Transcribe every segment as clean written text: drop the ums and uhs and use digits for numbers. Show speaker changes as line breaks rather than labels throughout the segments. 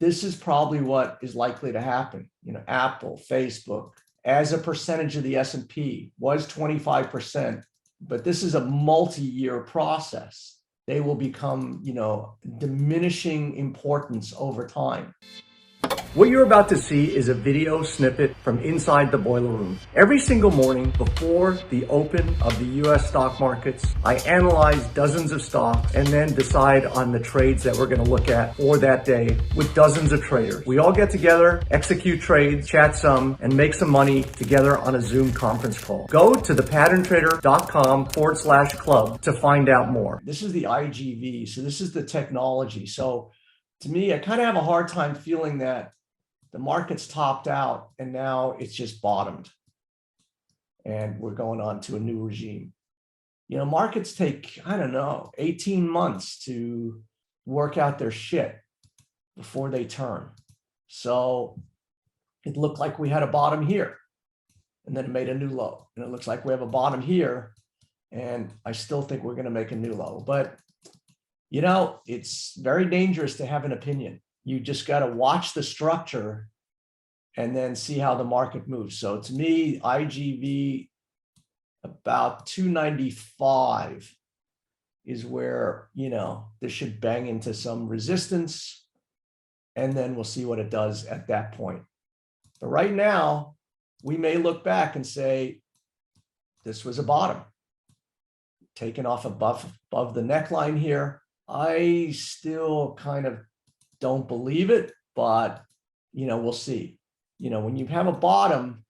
this is probably what is likely to happen. Apple, Facebook, as a percentage of the S&P was 25%, but this is a multi-year process. They will become, diminishing importance over time. What you're about to see is a video snippet from inside the boiler room. Every single morning before the open of the US stock markets, I analyze dozens of stocks and then decide on the trades that we're going to look at for that day with dozens of traders. We all get together, execute trades, chat some, and make some money together on a Zoom conference call. Go to thepatterntrader.com/club to find out more. This is the IGV, so this is the technology. So to me, I kind of have a hard time feeling that the market's topped out and now it's just bottomed and we're going on to a new regime. Markets take, 18 months to work out their shit before they turn. So it looked like we had a bottom here and then it made a new low. And it looks like we have a bottom here and I still think we're going to make a new low. But, it's very dangerous to have an opinion. You just got to watch the structure and then see how the market moves. So to me, IGV about 295 is where, this should bang into some resistance and then we'll see what it does at that point. But right now, we may look back and say, this was a bottom, taken off above the neckline here. I still kind of don't believe it, but we'll see. When you have a bottom,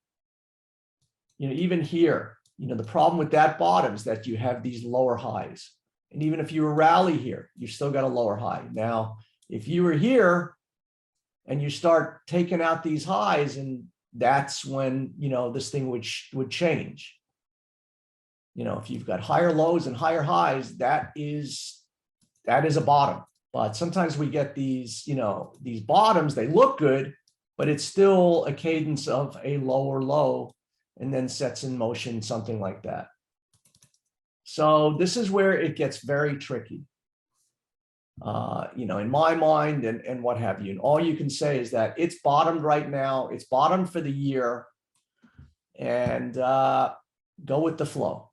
even here, the problem with that bottom is that you have these lower highs. And even if you rally here, you still got a lower high. Now, if you were here and you start taking out these highs, and that's when, this thing would change. If you've got higher lows and higher highs, that is a bottom. But sometimes we get these, these bottoms, they look good, but it's still a cadence of a lower low and then sets in motion something like that. So this is where it gets very tricky, in my mind and what have you. And all you can say is that it's bottomed right now. It's bottomed for the year and go with the flow.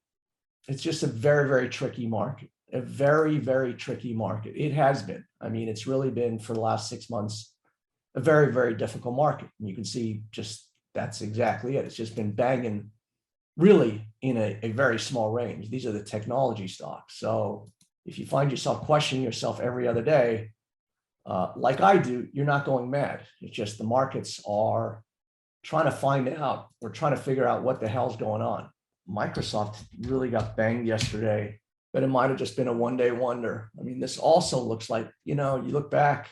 It's just a very, very tricky market. A very, very tricky market. It has been. It's really been for the last 6 months, a very, very difficult market. And you can see just that's exactly it. It's just been banging really in a very small range. These are the technology stocks. So if you find yourself questioning yourself every other day, like I do, you're not going mad. It's just the markets are trying to find out or trying to figure out what the hell's going on. Microsoft really got banged yesterday, but it might have just been a one-day wonder. This also looks like, you look back,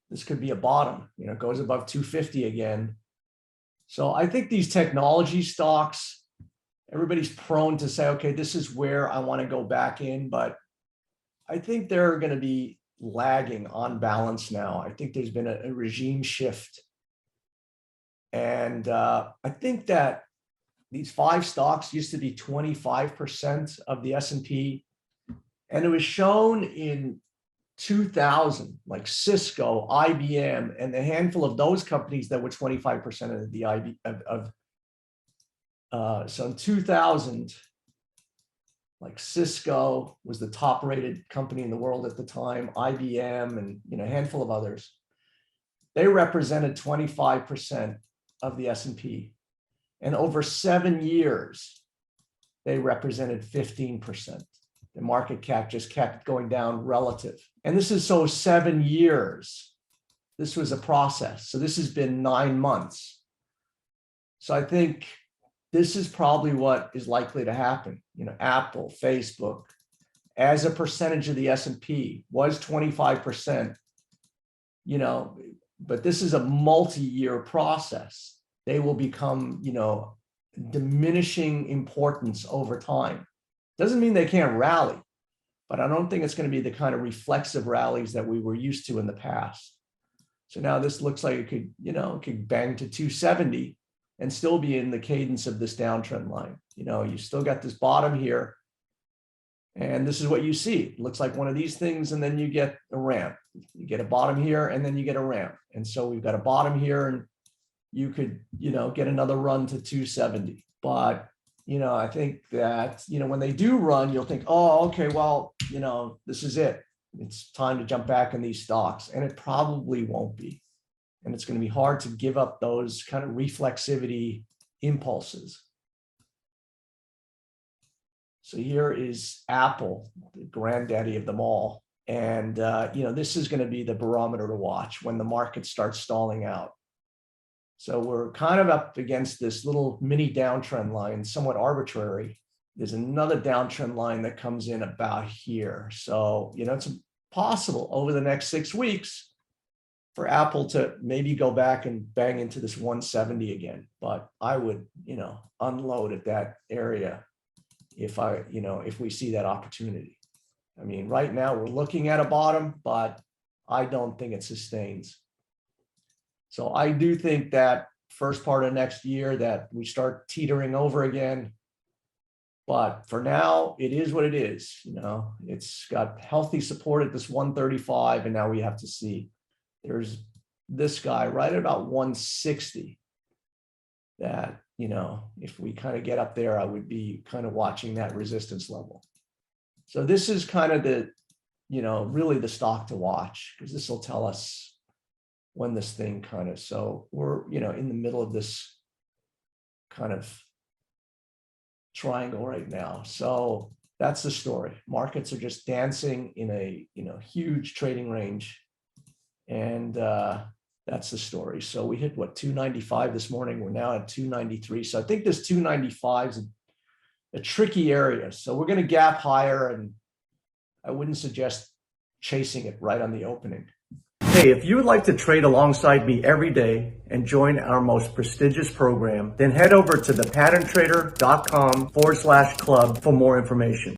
this could be a bottom, it goes above 250 again. So I think these technology stocks, everybody's prone to say, okay, this is where I want to go back in, but I think they're going to be lagging on balance now. I think there's been a regime shift. And I think that these 5 stocks used to be 25% of the S&P. And it was shown in 2000, like Cisco, IBM, and a handful of those companies that were 25% of the so in 2000, like Cisco was the top rated company in the world at the time, IBM and a handful of others. They represented 25% of the S&P. And over 7 years, they represented 15%. The market cap just kept going down relative. And this is 7 years. This was a process. So this has been 9 months. So I think this is probably what is likely to happen. Apple, Facebook, as a percentage of the S&P was 25%, but this is a multi-year process. They will become, diminishing importance over time. Doesn't mean they can't rally, but I don't think it's going to be the kind of reflexive rallies that we were used to in the past. So now this looks like it could, it could bang to 270 and still be in the cadence of this downtrend line. You still got this bottom here. And this is what you see. It looks like one of these things, and then you get a ramp. You get a bottom here, and then you get a ramp. And so we've got a bottom here, and you could, get another run to 270. But, I think that, when they do run, you'll think, oh, okay, well, this is it. It's time to jump back in these stocks. And it probably won't be. And it's going to be hard to give up those kind of reflexivity impulses. So here is Apple, the granddaddy of them all. And, this is going to be the barometer to watch when the market starts stalling out. So we're kind of up against this little mini downtrend line, somewhat arbitrary. There's another downtrend line that comes in about here. So, it's possible over the next 6 weeks for Apple to maybe go back and bang into this 170 again. But I would, unload at that area if we see that opportunity. I mean, right now we're looking at a bottom, but I don't think it sustains. So I do think that first part of next year that we start teetering over again. But for now, it is what it is. It's got healthy support at this 135, and now we have to see. There's this guy right at about 160 that, if we kind of get up there, I would be kind of watching that resistance level. So this is kind of the, really the stock to watch, because this will tell us when this thing so we're, in the middle of this kind of triangle right now. So that's the story. Markets are just dancing in a, huge trading range. And that's the story. So we hit 295 this morning. We're now at 293. So I think this 295 is a tricky area. So we're going to gap higher, and I wouldn't suggest chasing it right on the opening. Hey, if you would like to trade alongside me every day and join our most prestigious program, then head over to thepatterntrader.com/club for more information.